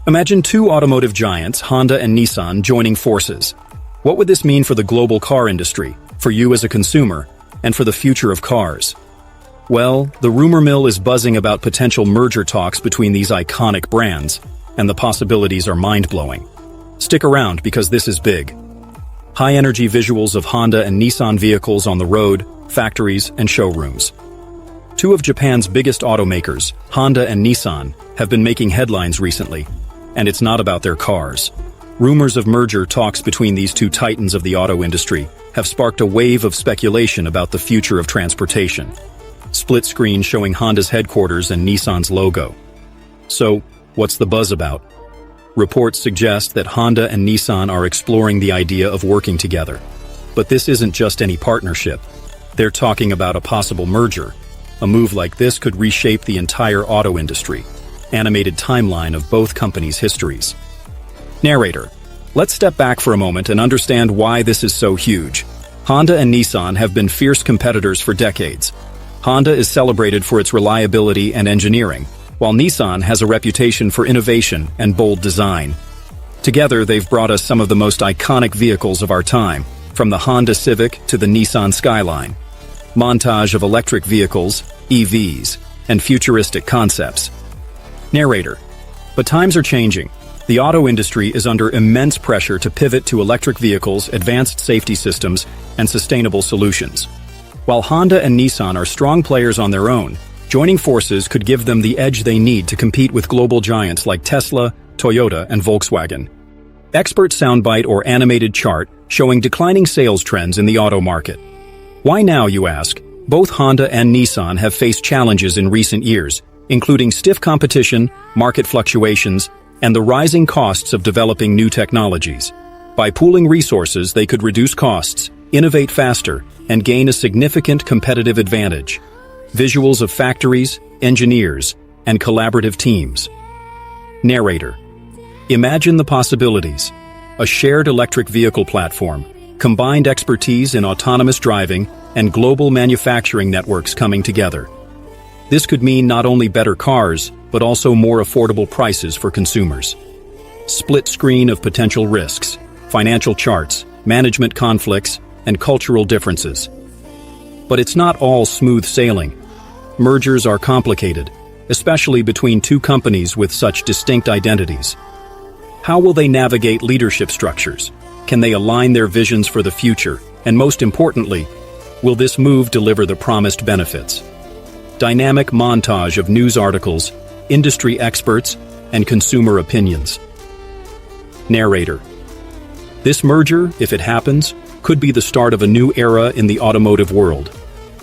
Imagine two automotive giants, Honda and Nissan, joining forces. What would this mean for the global car industry, for you as a consumer, and for the future of cars? Well, the rumor mill is buzzing about potential merger talks between these iconic brands, and the possibilities are mind-blowing. Stick around because this is big. High-energy visuals of Honda and Nissan vehicles on the road, factories, and showrooms. Two of Japan's biggest automakers, Honda and Nissan, have been making headlines recently, and it's not about their cars. Rumors of merger talks between these two titans of the auto industry have sparked a wave of speculation about the future of transportation. Split screen showing Honda's headquarters and Nissan's logo. So, what's the buzz about? Reports suggest that Honda and Nissan are exploring the idea of working together. But this isn't just any partnership. They're talking about a possible merger. A move like this could reshape the entire auto industry. Animated timeline of both companies' histories. Narrator. Let's step back for a moment and understand why this is so huge. Honda and Nissan have been fierce competitors for decades. Honda is celebrated for its reliability and engineering, while Nissan has a reputation for innovation and bold design. Together, they've brought us some of the most iconic vehicles of our time, from the Honda Civic to the Nissan Skyline. Montage of electric vehicles, EVs, and futuristic concepts. Narrator. But times are changing. The auto industry is under immense pressure to pivot to electric vehicles, advanced safety systems, and sustainable solutions. While Honda and Nissan are strong players on their own, joining forces could give them the edge they need to compete with global giants like Tesla, Toyota, and Volkswagen. Expert soundbite or animated chart showing declining sales trends in the auto market. Why now, you ask? Both Honda and Nissan have faced challenges in recent years, including stiff competition, market fluctuations, and the rising costs of developing new technologies. By pooling resources, they could reduce costs, innovate faster, and gain a significant competitive advantage. Visuals of factories, engineers, and collaborative teams. Narrator. Imagine the possibilities. A shared electric vehicle platform, combined expertise in autonomous driving, and global manufacturing networks coming together. This could mean not only better cars, but also more affordable prices for consumers. Split screen of potential risks, financial charts, management conflicts, and cultural differences. But it's not all smooth sailing. Mergers are complicated, especially between two companies with such distinct identities. How will they navigate leadership structures? Can they align their visions for the future? And most importantly, will this move deliver the promised benefits? Dynamic montage of news articles, industry experts, and consumer opinions. Narrator. This merger, if it happens, could be the start of a new era in the automotive world.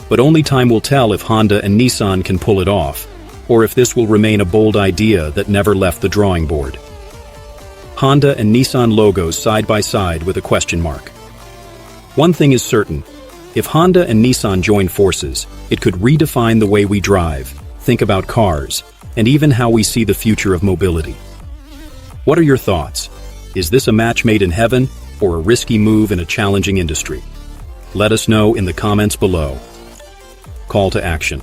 But only time will tell if Honda and Nissan can pull it off, or if this will remain a bold idea that never left the drawing board. Honda and Nissan logos side by side with a question mark. One thing is certain. If Honda and Nissan join forces, it could redefine the way we drive, think about cars, and even how we see the future of mobility. What are your thoughts? Is this a match made in heaven, or a risky move in a challenging industry? Let us know in the comments below. Call to action.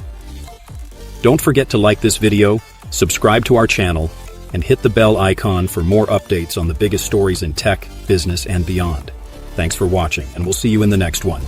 Don't forget to like this video, subscribe to our channel, and hit the bell icon for more updates on the biggest stories in tech, business, and beyond. Thanks for watching, and we'll see you in the next one.